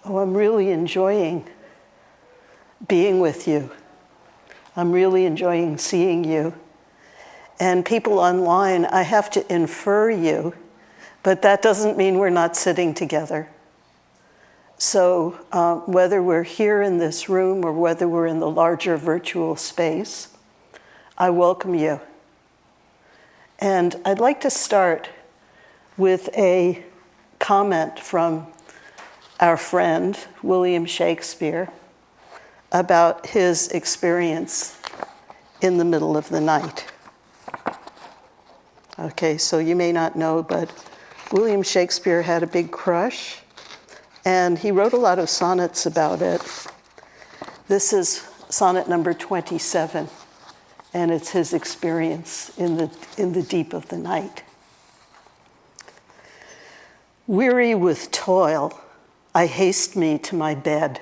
Oh, I'm really enjoying being with you. I'm really enjoying seeing you. And people online, I have to infer you, but that doesn't mean we're not sitting together. So whether we're here in this room or whether we're in the larger virtual space, I welcome you. And I'd like to start with a comment from our friend, William Shakespeare, about his experience in the middle of the night. Okay, so you may not know, but William Shakespeare had a big crush, and he wrote a lot of sonnets about it. This is sonnet number 27, and it's his experience in the deep of the night. Weary with toil, I haste me to my bed.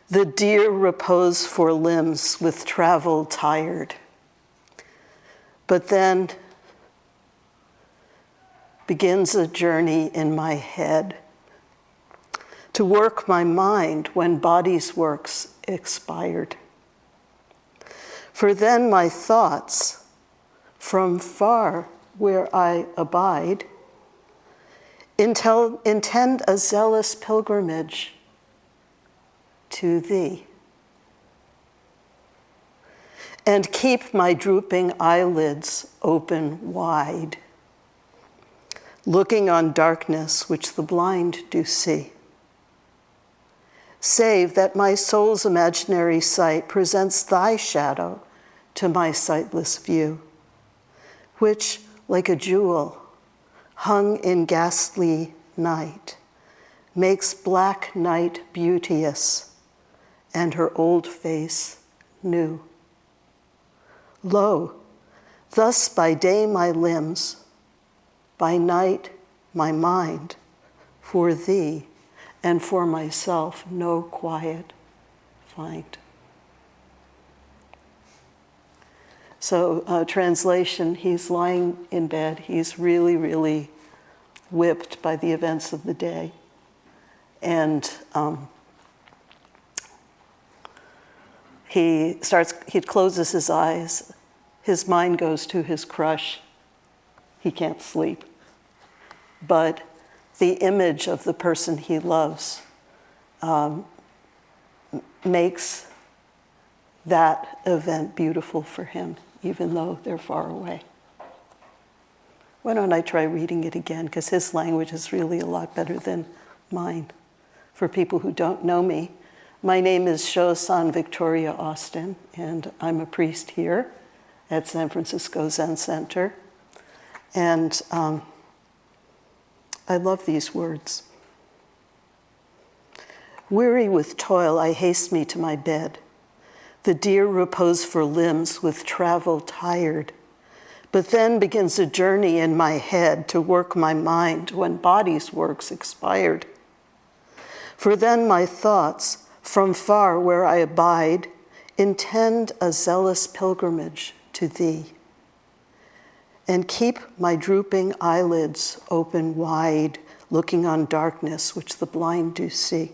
The dear repose for limbs with travel tired. But then begins a journey in my head to work my mind when body's works expired. For then my thoughts, from far where I abide, intend a zealous pilgrimage to thee, and keep my drooping eyelids open wide, looking on darkness which the blind do see. Save that my soul's imaginary sight presents thy shadow to my sightless view, which, like a jewel hung in ghastly night, makes black night beauteous and her old face new. Lo, thus by day my limbs, by night my mind, for thee and for myself no quiet find. So translation, he's lying in bed. He's really, really whipped by the events of the day. And he closes his eyes. His mind goes to his crush. He can't sleep. But the image of the person he loves makes that event beautiful for him, even though they're far away. Why don't I try reading it again? Because his language is really a lot better than mine. For people who don't know me, my name is Shosan Victoria Austin, and I'm a priest here at San Francisco Zen Center. And I love these words. Weary with toil, I haste me to my bed. The dear repose for limbs with travel tired. But then begins a journey in my head to work my mind when body's works expired. For then my thoughts, from far where I abide, intend a zealous pilgrimage to thee, and keep my drooping eyelids open wide, looking on darkness which the blind do see.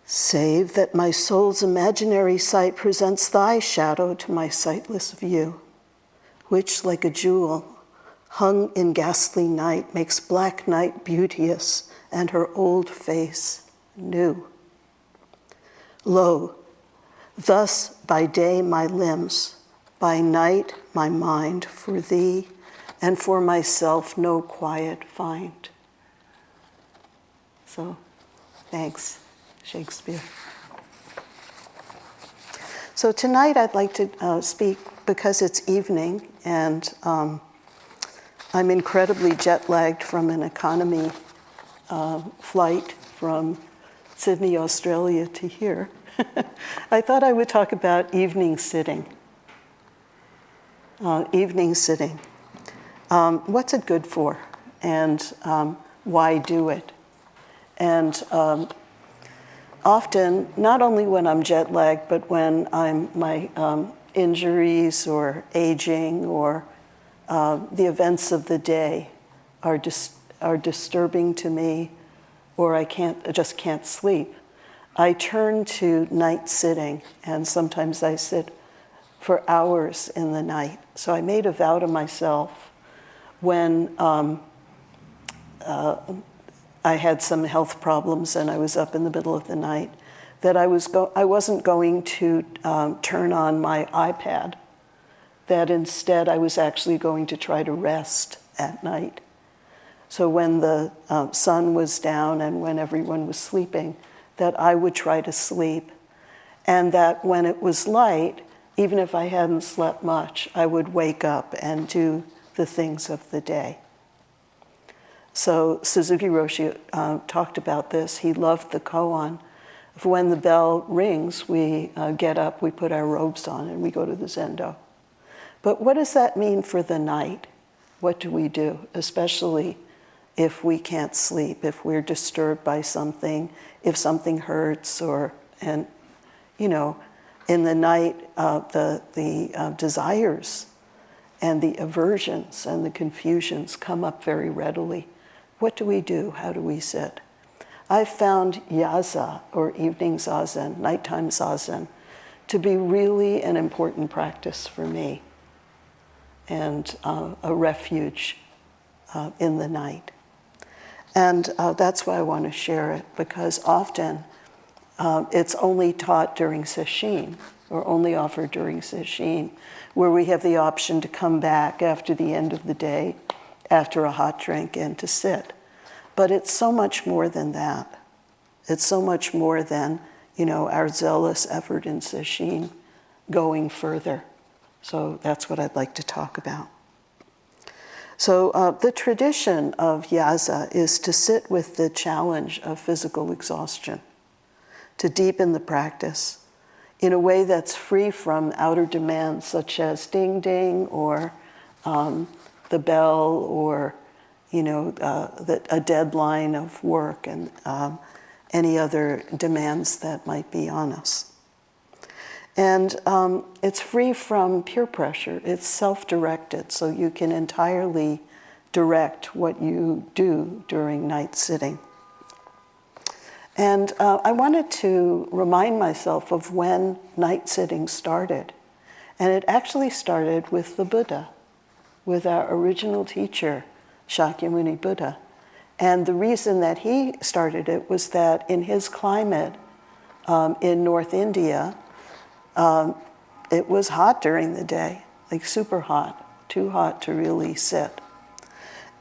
Save that my soul's imaginary sight presents thy shadow to my sightless view, which, like a jewel hung in ghastly night, makes black night beauteous and her old face new. Lo, thus by day my limbs, by night my mind, for thee and for myself no quiet find. So, thanks, Shakespeare. So tonight I'd like to speak, because it's evening and I'm incredibly jet-lagged from an economy flight from Sydney, Australia to here. I thought I would talk about evening sitting. Evening sitting. What's it good for? And why do it? And often, not only when I'm jet lagged, but when my injuries or aging or the events of the day are just are disturbing to me, or I just can't sleep, I turn to night sitting, and sometimes I sit for hours in the night. So I made a vow to myself when I had some health problems and I was up in the middle of the night, that I wasn't going to turn on my iPad, that instead I was actually going to try to rest at night. So when the sun was down and when everyone was sleeping, that I would try to sleep, and that when it was light, even if I hadn't slept much, I would wake up and do the things of the day. So Suzuki Roshi talked about this. He loved the koan. When the bell rings, we get up, we put our robes on, and we go to the zendo. But what does that mean for the night? What do we do, especially if we can't sleep, if we're disturbed by something, if something hurts, in the night, the desires and the aversions and the confusions come up very readily. What do we do? How do we sit? I've found yaza, or evening zazen, nighttime zazen, to be really an important practice for me, and a refuge in the night. And that's why I want to share it, because often it's only taught during sesshin, or only offered during sesshin, where we have the option to come back after the end of the day, after a hot drink, and to sit. But it's so much more than that. It's so much more than, our zealous effort in sesshin going further. So that's what I'd like to talk about. So the tradition of yaza is to sit with the challenge of physical exhaustion, to deepen the practice in a way that's free from outer demands such as ding ding, or the bell, or a deadline of work, and any other demands that might be on us. And it's free from peer pressure. It's self-directed, so you can entirely direct what you do during night sitting. And I wanted to remind myself of when night sitting started. And it actually started with the Buddha, with our original teacher, Shakyamuni Buddha. And the reason that he started it was that in his climate in North India, it was hot during the day, like super hot, too hot to really sit.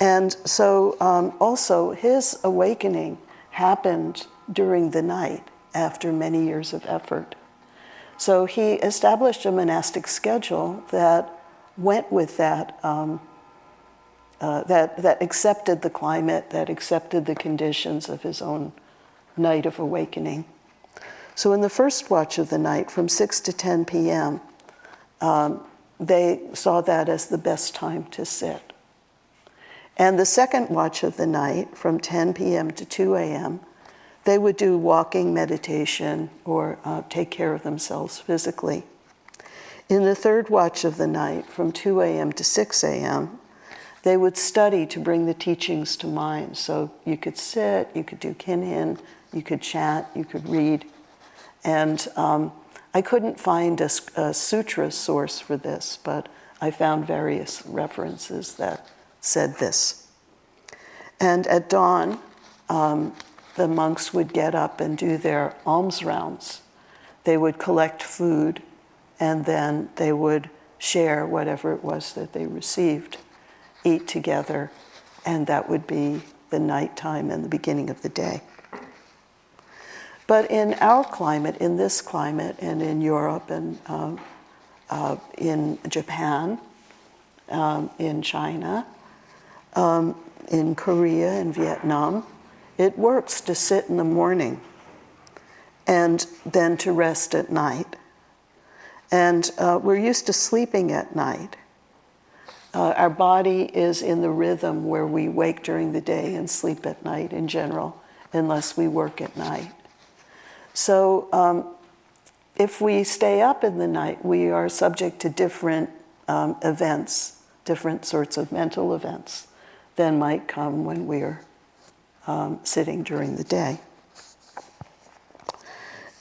And so also his awakening happened during the night after many years of effort. So he established a monastic schedule that went with that, that accepted the climate, that accepted the conditions of his own night of awakening. So in the first watch of the night, from 6 to 10 p.m., they saw that as the best time to sit. And the second watch of the night, from 10 p.m. to 2 a.m., they would do walking meditation or take care of themselves physically. In the third watch of the night, from 2 a.m. to 6 a.m., they would study to bring the teachings to mind. So you could sit, you could do kinhin, you could chant, you could read. And I couldn't find a sutra source for this, but I found various references that said this. And at dawn, the monks would get up and do their alms rounds. They would collect food, and then they would share whatever it was that they received, eat together, and that would be the nighttime and the beginning of the day. But in our climate, in this climate, and in Europe, and in Japan, in China, in Korea and Vietnam, it works to sit in the morning and then to rest at night. And we're used to sleeping at night. Our body is in the rhythm where we wake during the day and sleep at night in general, unless we work at night. So if we stay up in the night, we are subject to different events, different sorts of mental events than might come when we're sitting during the day.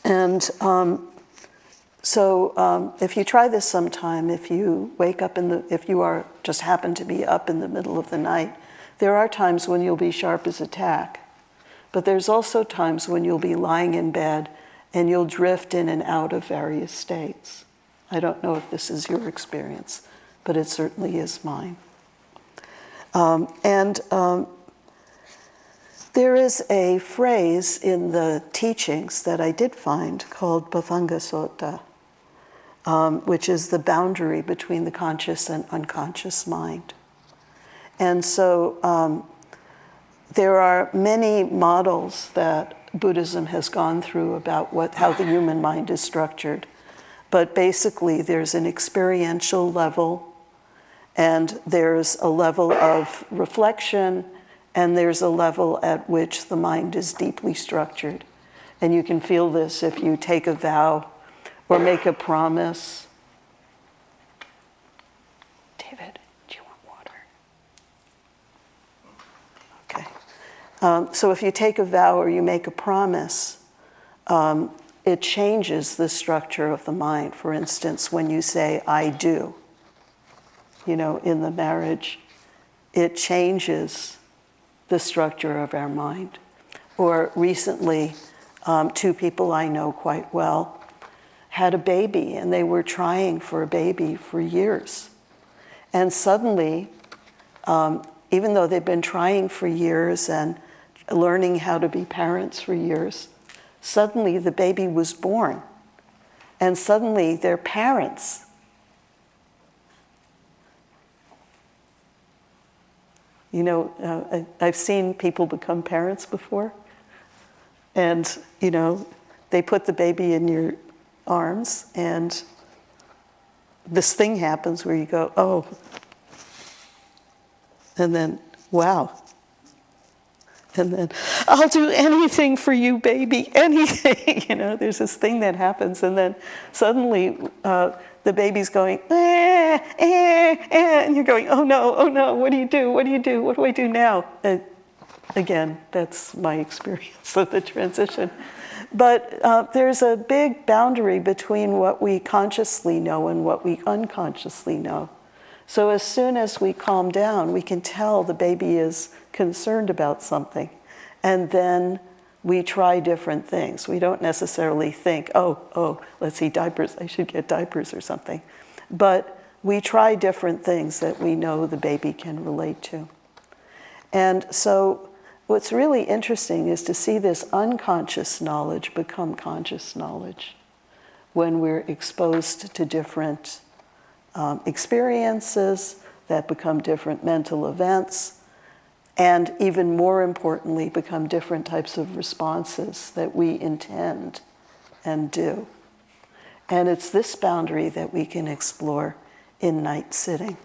And so if you try this sometime, if you wake up if you are just happen to be up in the middle of the night, there are times when you'll be sharp as a tack. But there's also times when you'll be lying in bed and you'll drift in and out of various states. I don't know if this is your experience, but it certainly is mine. There is a phrase in the teachings that I did find called Bhavanga Sota, which is the boundary between the conscious and unconscious mind. And so there are many models that Buddhism has gone through about how the human mind is structured. But basically, there's an experiential level, and there's a level of reflection, and there's a level at which the mind is deeply structured. And you can feel this if you take a vow or make a promise. David, do you want water? Okay. So if you take a vow or you make a promise, it changes the structure of the mind. For instance, when you say, I do, in the marriage, it changes the structure of our mind. Or recently, two people I know quite well had a baby, and they were trying for a baby for years. And suddenly, even though they've been trying for years and learning how to be parents for years, suddenly the baby was born. And suddenly their parents. I've seen people become parents before. And, they put the baby in your arms, and this thing happens where you go, oh. And then, wow. And then, I'll do anything for you, baby, anything. There's this thing that happens, and then suddenly the baby's going, and you're going, oh no, what do you do? What do I do now? Again, that's my experience of the transition. But there's a big boundary between what we consciously know and what we unconsciously know. So as soon as we calm down, we can tell the baby is concerned about something. And then we try different things. We don't necessarily think, oh, let's see, diapers, I should get diapers or something. But we try different things that we know the baby can relate to. And so what's really interesting is to see this unconscious knowledge become conscious knowledge when we're exposed to different experiences that become different mental events, and even more importantly, become different types of responses that we intend and do. And it's this boundary that we can explore in night sitting.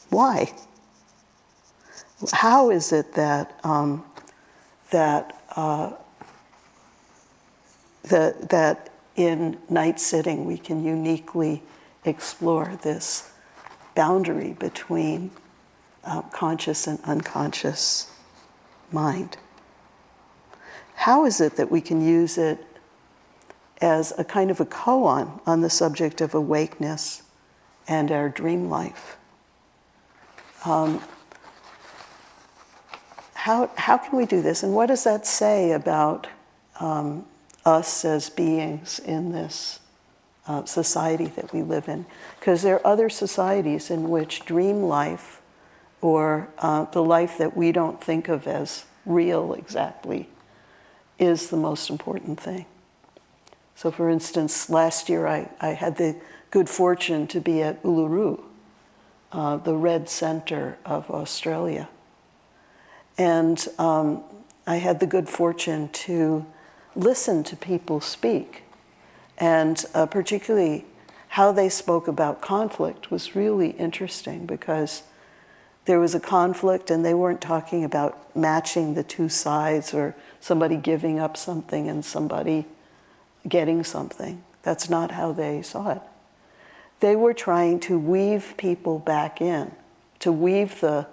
Why? How is it that that in night sitting we can uniquely explore this boundary between conscious and unconscious mind? How is it that we can use it as a kind of a koan on the subject of awakeness and our dream life? How can we do this? And what does that say about us as beings in this society that we live in? Because there are other societies in which dream life, or the life that we don't think of as real exactly, is the most important thing. So for instance, last year I had the good fortune to be at Uluru, the Red Centre of Australia. And I had the good fortune to listen to people speak. And particularly how they spoke about conflict was really interesting, because there was a conflict and they weren't talking about matching the two sides or somebody giving up something and somebody getting something. That's not how they saw it. They were trying to weave people back in, to weave the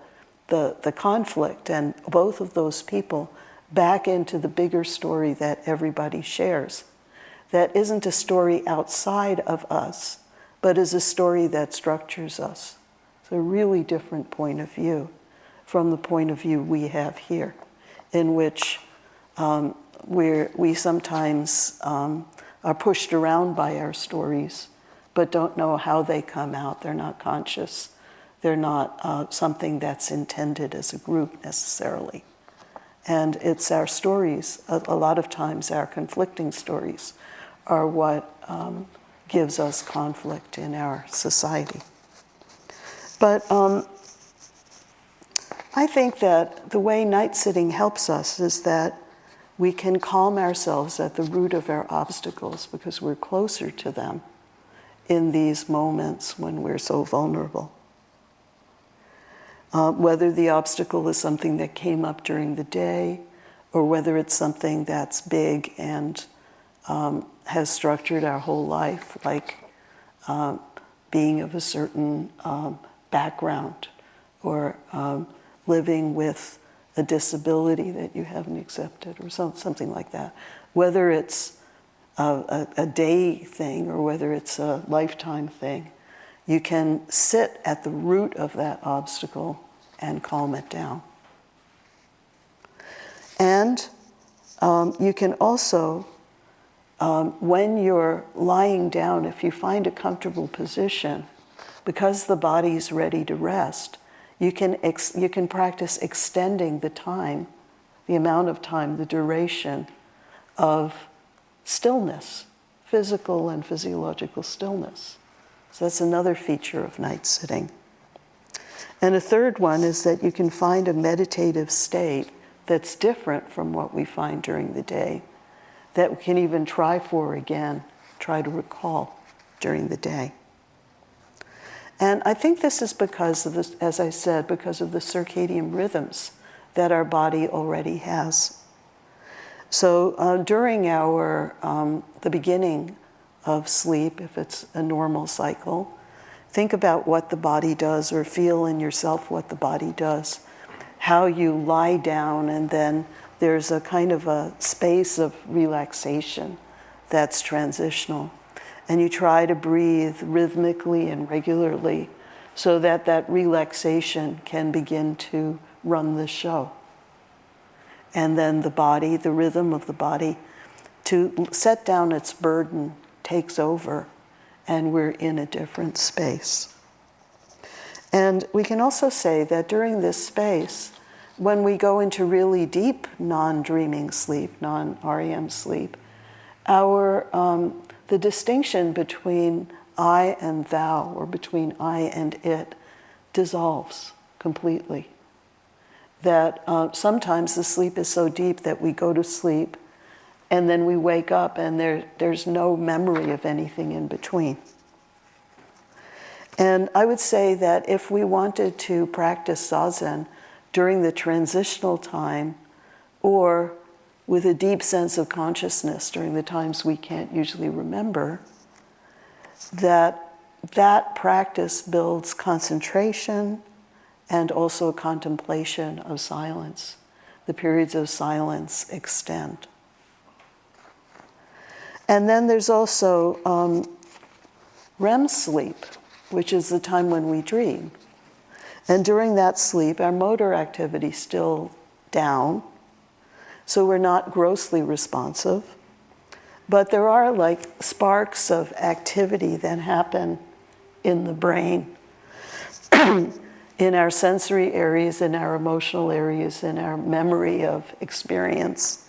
the conflict and both of those people back into the bigger story that everybody shares. That isn't a story outside of us, but is a story that structures us. It's a really different point of view from the point of view we have here, in which we sometimes are pushed around by our stories, but don't know how they come out. They're not conscious. They're not something that's intended as a group necessarily. And it's our stories, a lot of times our conflicting stories, are what gives us conflict in our society. But I think that the way night sitting helps us is that we can calm ourselves at the root of our obstacles because we're closer to them in these moments when we're so vulnerable. Whether the obstacle is something that came up during the day, or whether it's something that's big and has structured our whole life, like being of a certain background, or living with a disability that you haven't accepted, or something like that. Whether it's a day thing or whether it's a lifetime thing, you can sit at the root of that obstacle and calm it down. And you can also, when you're lying down, if you find a comfortable position, because the body's ready to rest, you can practice extending the time, the amount of time, the duration of stillness, physical and physiological stillness. So that's another feature of night sitting. And a third one is that you can find a meditative state that's different from what we find during the day, that we can even try to recall during the day. And I think this is because of this, as I said, because of the circadian rhythms that our body already has. So during the beginning of sleep, if it's a normal cycle, think about what the body does, or feel in yourself what the body does, how you lie down, and then there's a kind of a space of relaxation that's transitional. And you try to breathe rhythmically and regularly so that that relaxation can begin to run the show. And then the body, the rhythm of the body, to set down its burden, takes over, and we're in a different space. And we can also say that during this space, when we go into really deep non-dreaming sleep, non-REM sleep, the distinction between I and thou, or between I and it, dissolves completely. That sometimes the sleep is so deep that we go to sleep and then we wake up and there's no memory of anything in between. And I would say that if we wanted to practice zazen during the transitional time, or with a deep sense of consciousness during the times we can't usually remember, that practice builds concentration and also contemplation of silence. The periods of silence extend. And then there's also REM sleep, which is the time when we dream. And during that sleep, our motor activity is still down, so we're not grossly responsive. But there are like sparks of activity that happen in the brain, in our sensory areas, in our emotional areas, in our memory of experience,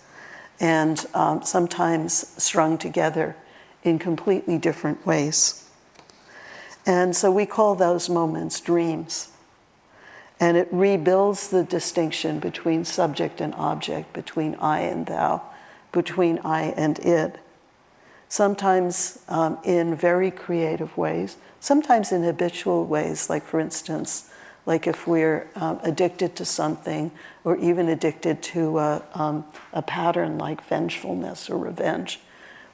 and sometimes strung together in completely different ways. And so we call those moments dreams. And it rebuilds the distinction between subject and object, between I and thou, between I and it. Sometimes in very creative ways, sometimes in habitual ways, like for instance, like if we're addicted to something, or even addicted to a pattern like vengefulness or revenge,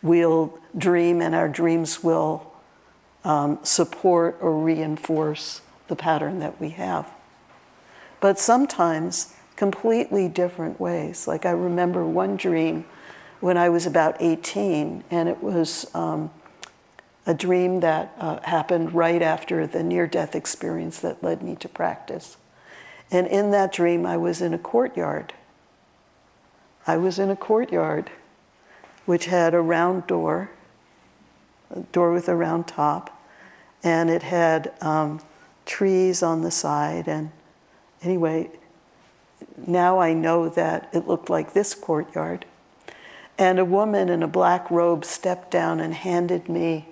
we'll dream and our dreams will support or reinforce the pattern that we have. but sometimes completely different ways. Like I remember one dream when I was about 18, and it was a dream that happened right after the near-death experience that led me to practice. And in that dream, I was in a courtyard. I was in a courtyard which had a round door, a door with a round top, and it had trees on the side. And anyway, now I know that it looked like this courtyard. And a woman in a black robe stepped down and handed me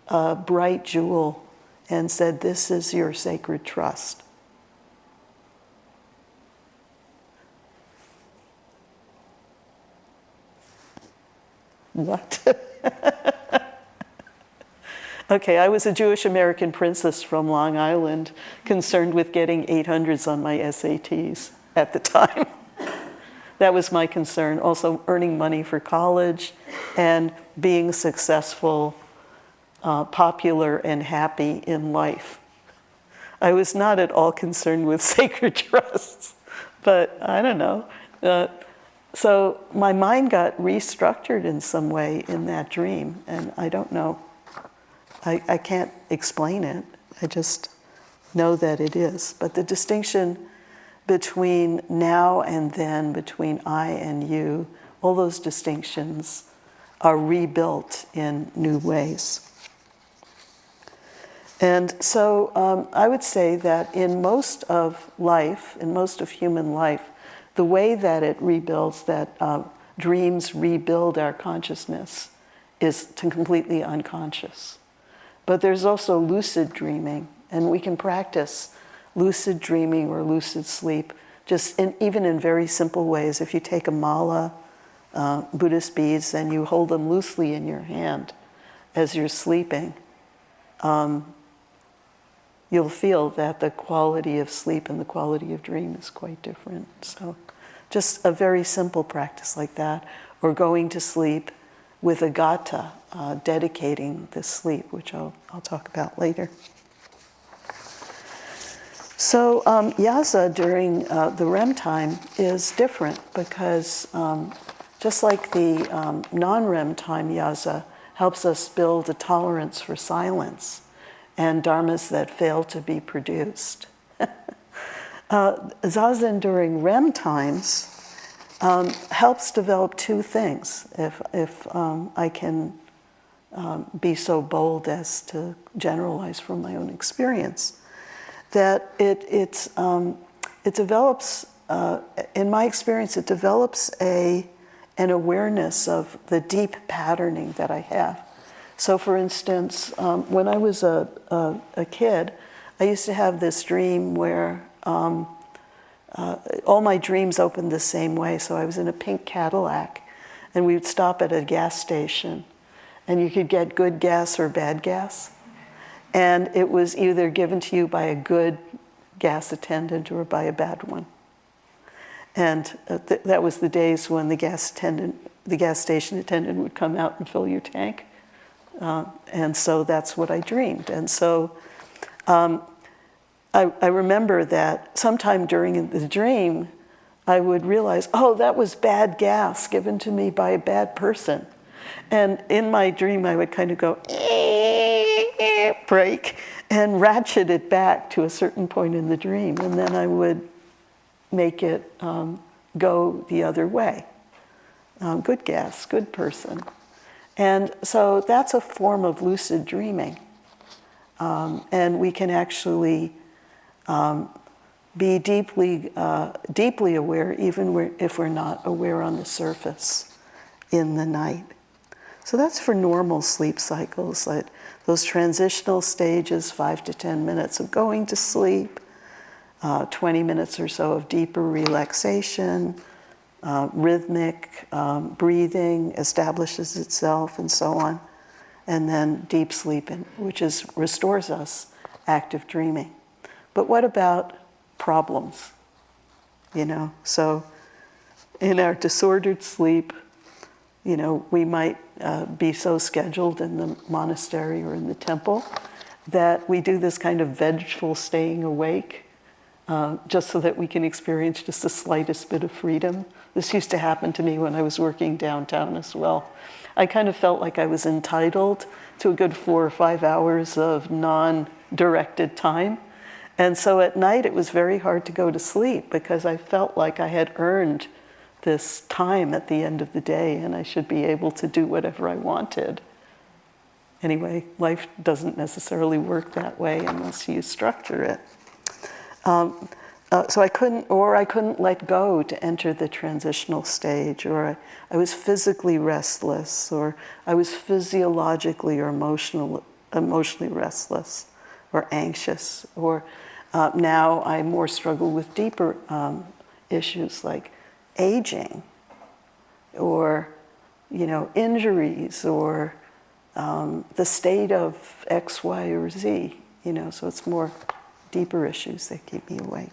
a bright jewel and said, "This is your sacred trust." What? Okay, I was a Jewish American princess from Long Island, concerned with getting 800s on my SATs at the time. That was my concern. Also earning money for college and being successful, popular, and happy in life. I was not at all concerned with sacred trusts, but I don't know. So my mind got restructured in some way in that dream, and I don't know. I can't explain it. I just know that it is. But the distinction between now and then, between I and you, all those distinctions are rebuilt in new ways. And so I would say that in most of life, in most of human life, the way that it rebuilds, that dreams rebuild our consciousness, is to completely unconscious. But there's also lucid dreaming, and we can practice lucid dreaming or lucid sleep just even in very simple ways. If you take a mala, Buddhist beads, and you hold them loosely in your hand as you're sleeping, you'll feel that the quality of sleep and the quality of dream is quite different. So just a very simple practice like that, or going to sleep with a gatha, dedicating the sleep, which I'll talk about later. So yasa during the REM time is different because just like the non-REM time, yasa helps us build a tolerance for silence and dharmas that fail to be produced. Zazen during REM times helps develop two things, if I can be so bold as to generalize from my own experience. That it develops, in my experience, it develops an awareness of the deep patterning that I have. So for instance, when I was a kid, I used to have this dream where all my dreams opened the same way. So I was in a pink Cadillac, and we would stop at a gas station, and you could get good gas or bad gas. And it was either given to you by a good gas attendant or by a bad one. And that was the days when the gas station attendant would come out and fill your tank. And so that's what I dreamed. And so I remember that sometime during the dream, I would realize, oh, that was bad gas given to me by a bad person. And in my dream, I would kind of go, break, and ratchet it back to a certain point in the dream. And then I would make it go the other way. Good gas, good person. And so that's a form of lucid dreaming. And we can actually be deeply aware, even if we're not aware on the surface in the night. So that's for normal sleep cycles, like those transitional stages, 5 to 10 minutes of going to sleep, 20 minutes or so of deeper relaxation, rhythmic breathing establishes itself, and so on. And then deep sleep, which restores us, active dreaming. But what about problems? So in our disordered sleep, we might be so scheduled in the monastery or in the temple that we do this kind of vengeful staying awake just so that we can experience just the slightest bit of freedom. This used to happen to me when I was working downtown as well. I kind of felt like I was entitled to a good 4 or 5 hours of non-directed time. And so at night it was very hard to go to sleep because I felt like I had earned this time at the end of the day and I should be able to do whatever I wanted. Anyway, life doesn't necessarily work that way unless you structure it. So I couldn't let go to enter the transitional stage, or I was physically restless, or I was physiologically or emotionally restless or anxious, or now I more struggle with deeper issues like aging, or injuries, or the state of X, Y, or Z. So it's more deeper issues that keep me awake.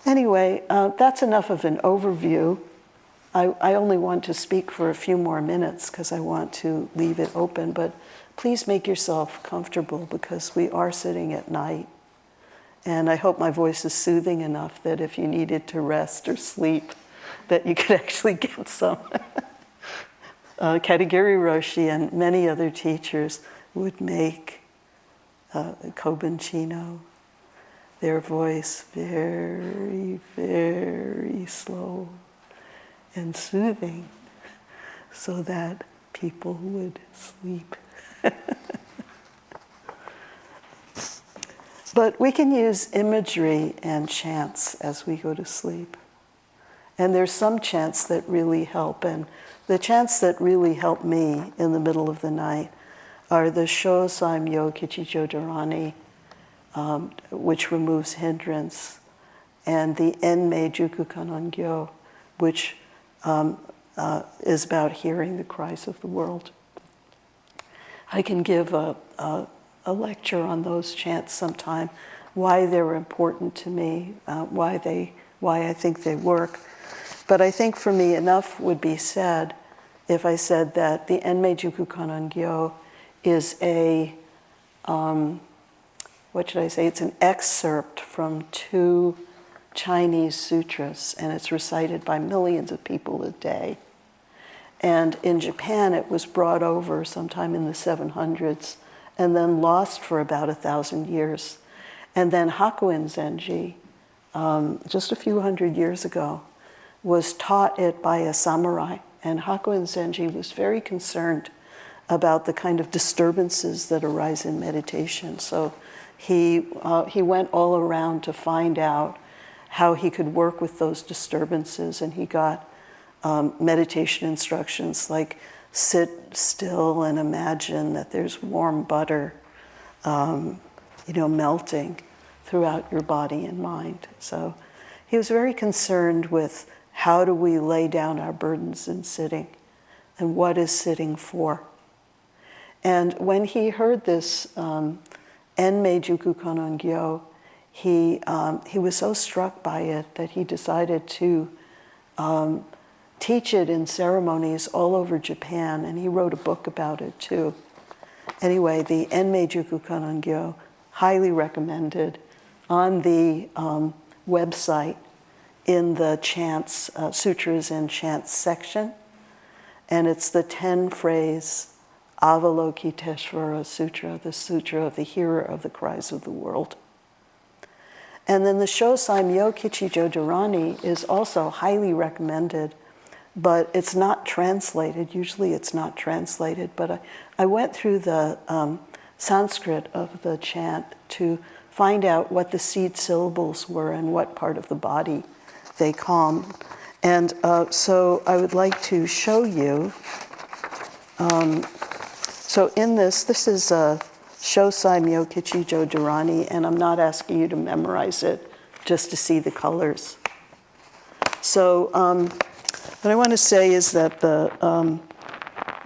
Anyway, that's enough of an overview. I only want to speak for a few more minutes because I want to leave it open, but please make yourself comfortable because we are sitting at night. And I hope my voice is soothing enough that if you needed to rest or sleep, that you could actually get some. Katagiri Roshi and many other teachers would make Koben Chino, their voice very, very slow and soothing so that people would sleep. But we can use imagery and chants as we go to sleep. And there's some chants that really help. And the chants that really help me in the middle of the night are the Shosan Victoria Austin, which removes hindrance, and the Enmei Juku Kanongyo, which is about hearing the cries of the world. I can give a lecture on those chants sometime, why they're important to me, why I think they work. But I think for me enough would be said if I said that the Enmei Juku Kanongyo is it's an excerpt from 2 Chinese sutras, and it's recited by millions of people a day. And in Japan, it was brought over sometime in the 700s and then lost for about 1,000 years. And then Hakuin Zenji, just a few hundred years ago, was taught it by a samurai. And Hakuin Zenji was very concerned about the kind of disturbances that arise in meditation. So he went all around to find out how he could work with those disturbances, and he got meditation instructions like sit still and imagine that there's warm butter, melting throughout your body and mind. So he was very concerned with how do we lay down our burdens in sitting, and what is sitting for. And when he heard this Enmei Juku Kanongyo, he was so struck by it that he decided to teach it in ceremonies all over Japan, and he wrote a book about it too. Anyway, the Enmei Juku Kanongyo, highly recommended, on the website in the chants, sutras and chants section, and it's the 10-phrase Avalokiteshvara Sutra, the Sutra of the Hearer of the Cries of the World. And then the Shosan Kichijo Dharani is also highly recommended, but it's not translated. Usually it's not translated, but I went through the Sanskrit of the chant to find out what the seed syllables were and what part of the body they calm. And so I would like to show you. So in this is a Shosan Kichijo Dharani, and I'm not asking you to memorize it, just to see the colors. So what I want to say is that the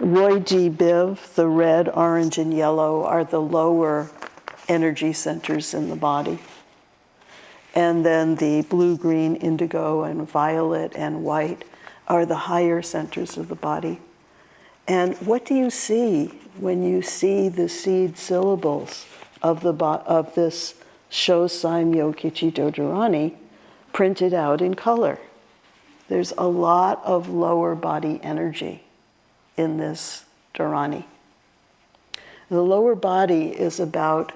Roy G. Biv, the red, orange, and yellow, are the lower energy centers in the body. And then the blue, green, indigo, and violet, and white are the higher centers of the body. And what do you see when you see the seed syllables of this Shosan Yokichi Dodorani printed out in color. There's a lot of lower body energy in this dharani. The lower body is about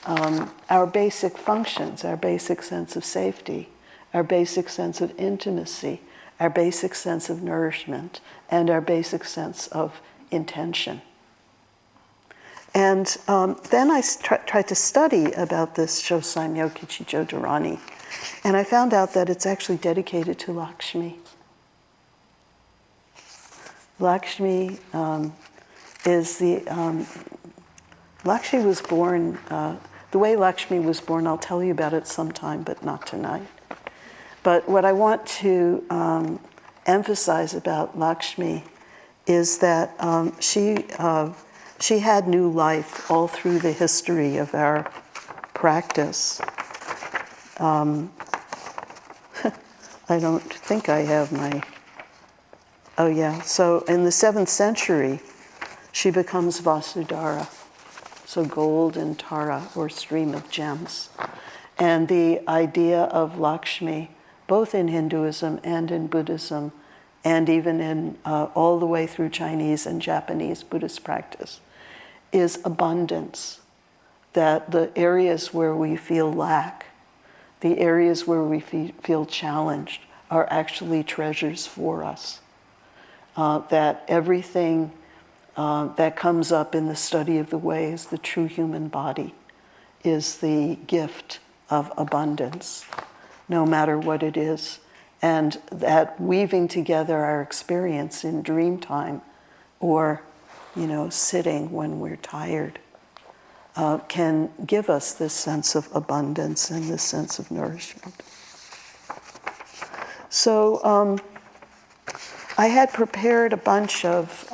our basic functions, our basic sense of safety, our basic sense of intimacy, our basic sense of nourishment, and our basic sense of intention. And then I tried to study about this Shosan Yokichi Dodorani, and I found out that it's actually dedicated to Lakshmi. Lakshmi is the... Lakshmi was born... the way Lakshmi was born, I'll tell you about it sometime, but not tonight. But what I want to emphasize about Lakshmi is that she had new life all through the history of our practice. I don't think I have my... Oh yeah, so in the 7th century, she becomes Vasudhara, so gold and Tara, or stream of gems. And the idea of Lakshmi, both in Hinduism and in Buddhism, and even in all the way through Chinese and Japanese Buddhist practice, is abundance. That the areas where we feel lack, the areas where we feel challenged, are actually treasures for us. That everything that comes up in the study of the ways, the true human body, is the gift of abundance, no matter what it is. And that weaving together our experience in dream time, or, sitting when we're tired, can give us this sense of abundance and this sense of nourishment. So I had prepared a bunch of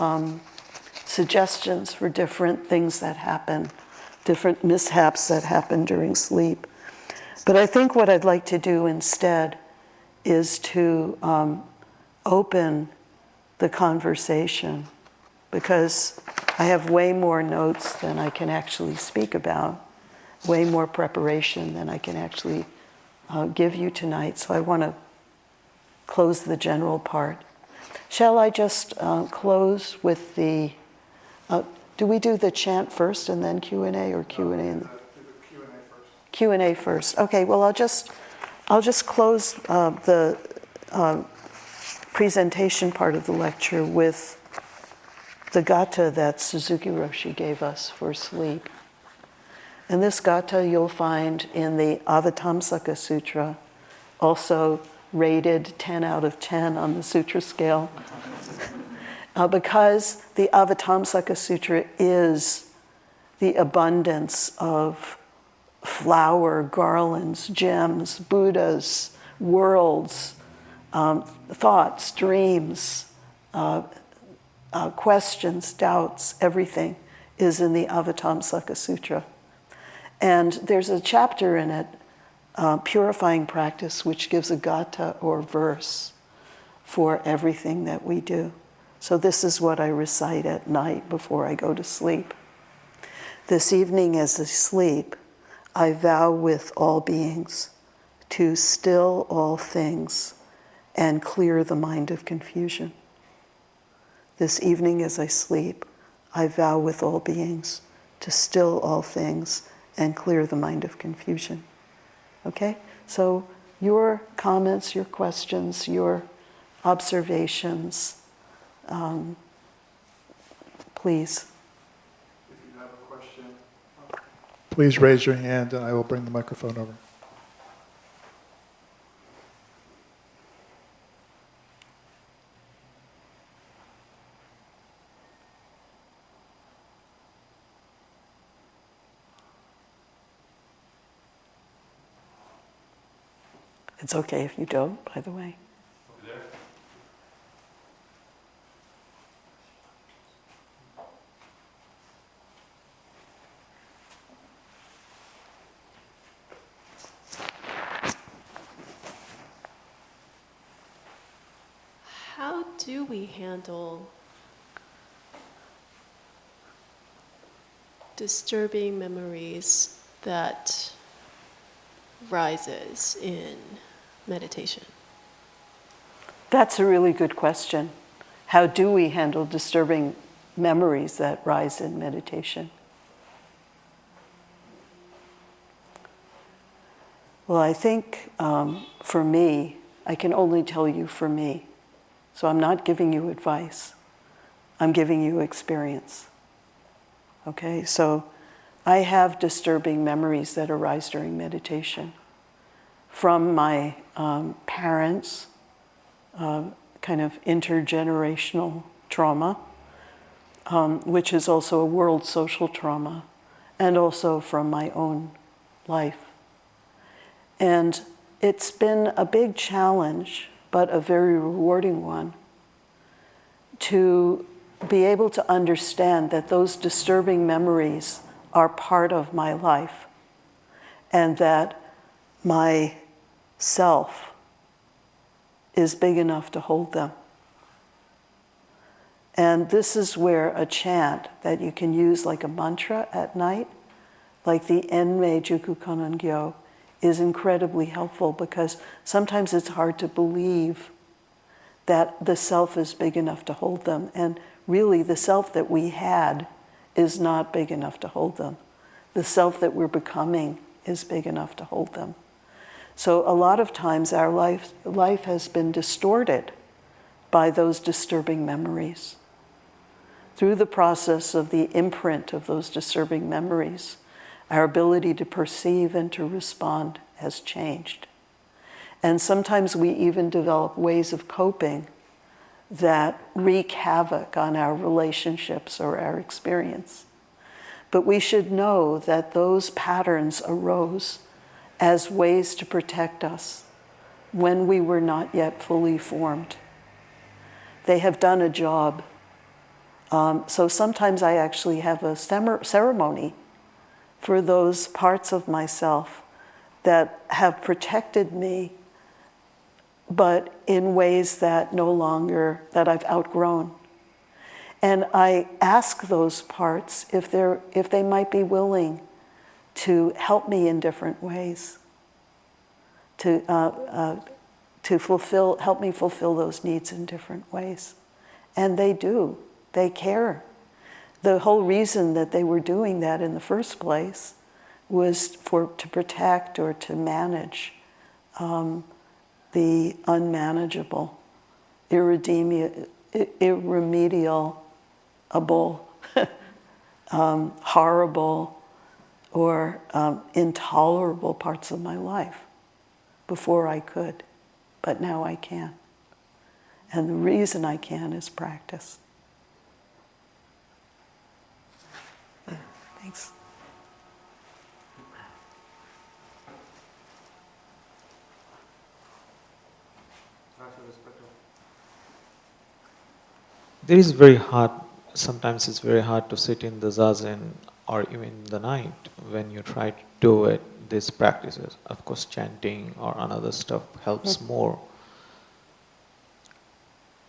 suggestions for different things that happen, different mishaps that happen during sleep. But I think what I'd like to do instead is to open the conversation, because I have way more notes than I can actually speak about, way more preparation than I can actually give you tonight. So I want to close the general part. Shall I just close with the... do we do the chant first and then Q&A, or Q&A? Do the Q&A first. Q&A first. Okay, well, I'll just close the presentation part of the lecture with the gatha that Suzuki Roshi gave us for sleep. And this gatha you'll find in the Avatamsaka Sutra, also rated 10 out of 10 on the sutra scale. Because the Avatamsaka Sutra is the abundance of flower, garlands, gems, Buddhas, worlds, thoughts, dreams, questions, doubts, everything is in the Avatamsaka Sutra. And there's a chapter in it, Purifying Practice, which gives a gatha or verse for everything that we do. So this is what I recite at night before I go to sleep. This evening as I sleep, I vow with all beings to still all things and clear the mind of confusion. This evening as I sleep, I vow with all beings to still all things and clear the mind of confusion. Okay? So your comments, your questions, your observations, please. If you have a question, please raise your hand and I will bring the microphone over. It's okay if you don't, by the way. Over there. How do we handle disturbing memories that rises in meditation? That's a really good question. How do we handle disturbing memories that rise in meditation? Well, I think for me, I can only tell you for me. So I'm not giving you advice. I'm giving you experience. Okay, so I have disturbing memories that arise during meditation from my parents, kind of intergenerational trauma, which is also a world social trauma, and also from my own life. And it's been a big challenge, but a very rewarding one, to be able to understand that those disturbing memories are part of my life, and that my self is big enough to hold them. And this is where a chant that you can use like a mantra at night, like the Enmei Juku Konan Gyo, is incredibly helpful, because sometimes it's hard to believe that the self is big enough to hold them. And really, the self that we had is not big enough to hold them. The self that we're becoming is big enough to hold them. So a lot of times our life has been distorted by those disturbing memories. Through the process of the imprint of those disturbing memories, our ability to perceive and to respond has changed. And sometimes we even develop ways of coping that wreak havoc on our relationships or our experience. But we should know that those patterns arose as ways to protect us when we were not yet fully formed. They have done a job. So sometimes I actually have a ceremony for those parts of myself that have protected me, but in ways that that I've outgrown. And I ask those parts if they might be willing to help me in different ways, to help me fulfill those needs in different ways. And they do. They care. The whole reason that they were doing that in the first place was to protect or to manage the unmanageable, irremediable, horrible, or intolerable parts of my life. Before I could, but now I can. And the reason I can is practice. Yeah, thanks. There is very hard, sometimes it's very hard to sit in the zazen or even in the night when you try to do it, these practices. Of course, chanting or another stuff helps more.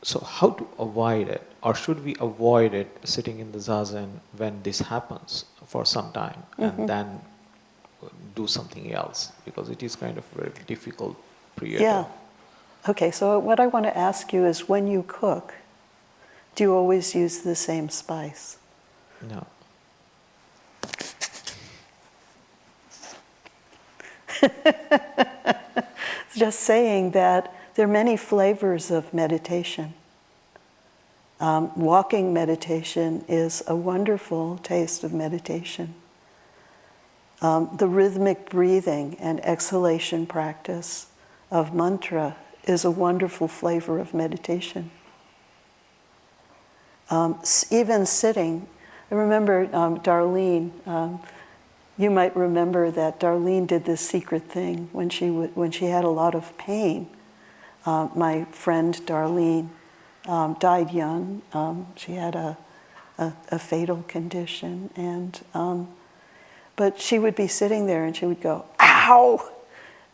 So how to avoid it? Or should we avoid it sitting in the zazen when this happens for some time and then do something else? Because it is kind of a very difficult period. Yeah. Okay, so what I want to ask you is, when you cook, do you always use the same spice? No. Just saying that there are many flavors of meditation. Walking meditation is a wonderful taste of meditation. The rhythmic breathing and exhalation practice of mantra is a wonderful flavor of meditation. Even sitting, I remember Darlene, you might remember that Darlene did this secret thing when she had a lot of pain. My friend Darlene died young. She had a fatal condition, and but she would be sitting there and she would go, "Ow!"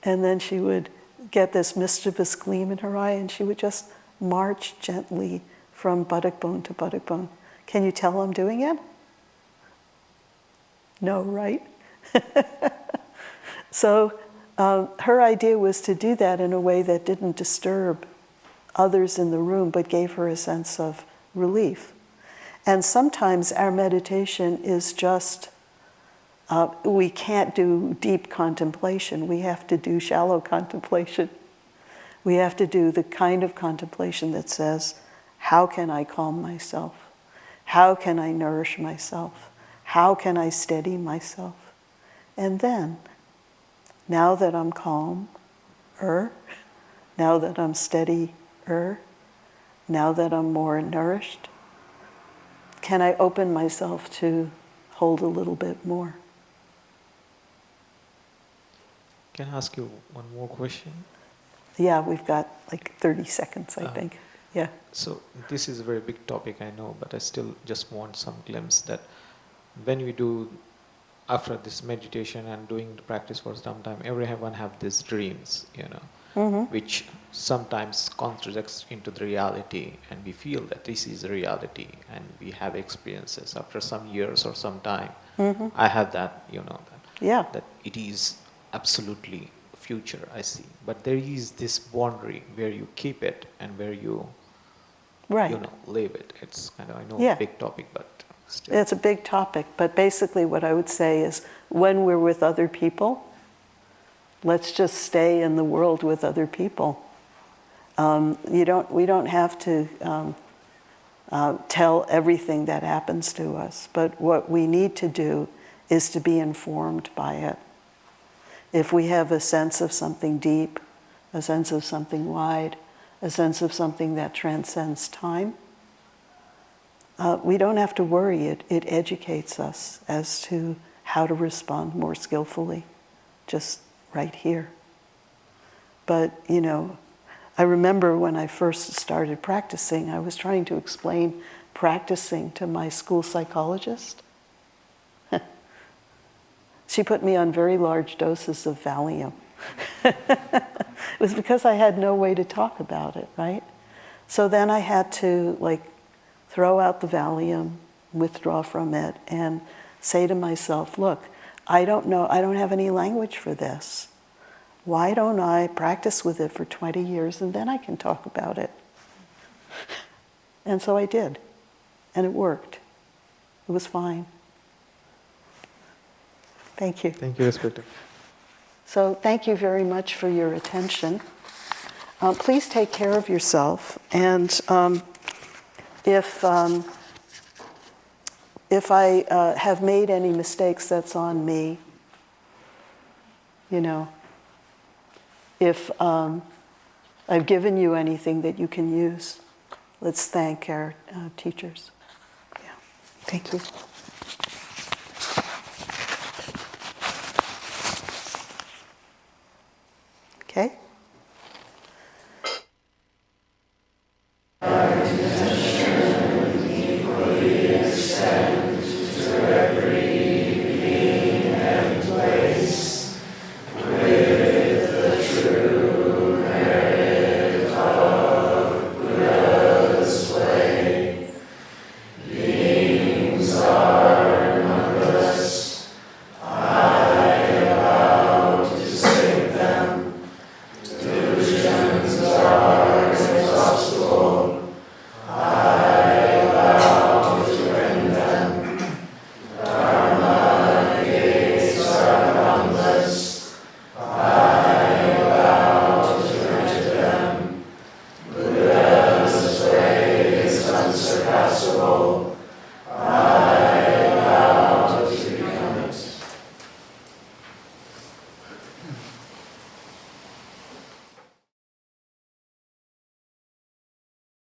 And then she would get this mischievous gleam in her eye, and she would just march gently from buttock bone to buttock bone. Can you tell I'm doing it? No, right? So her idea was to do that in a way that didn't disturb others in the room, but gave her a sense of relief. And sometimes our meditation is just, we can't do deep contemplation. We have to do shallow contemplation. We have to do the kind of contemplation that says, how can I calm myself? How can I nourish myself? How can I steady myself? And then, now that I'm calm-er, now that I'm steady-er, now that I'm more nourished, can I open myself to hold a little bit more? Can I ask you one more question? Yeah, we've got like 30 seconds, I think. Yeah. So this is a very big topic, I know, but I still just want some glimpse that when we do, after this meditation and doing the practice for some time, everyone have these dreams, which sometimes contradicts into the reality, and we feel that this is reality, and we have experiences after some years or some time. I have that, that it is absolutely future, I see. But there is this boundary where you keep it and where you, leave it. It's kind of, I know, a big topic, but still. It's a big topic, but basically what I would say is when we're with other people, let's just stay in the world with other people. We don't have to tell everything that happens to us, but what we need to do is to be informed by it. If we have a sense of something deep, a sense of something wide, a sense of something that transcends time, we don't have to worry. It educates us as to how to respond more skillfully, just right here. But, I remember when I first started practicing, I was trying to explain practicing to my school psychologist. She put me on very large doses of Valium. It was because I had no way to talk about it, right? So then I had to throw out the Valium, withdraw from it, and say to myself, look, I don't have any language for this. Why don't I practice with it for 20 years and then I can talk about it? And so I did. And it worked. It was fine. Thank you. Thank you, Respected. So thank you very much for your attention. Please take care of yourself. And if I have made any mistakes, that's on me. If I've given you anything that you can use, let's thank our teachers. Yeah. Thank you. Okay? Unsurpassable.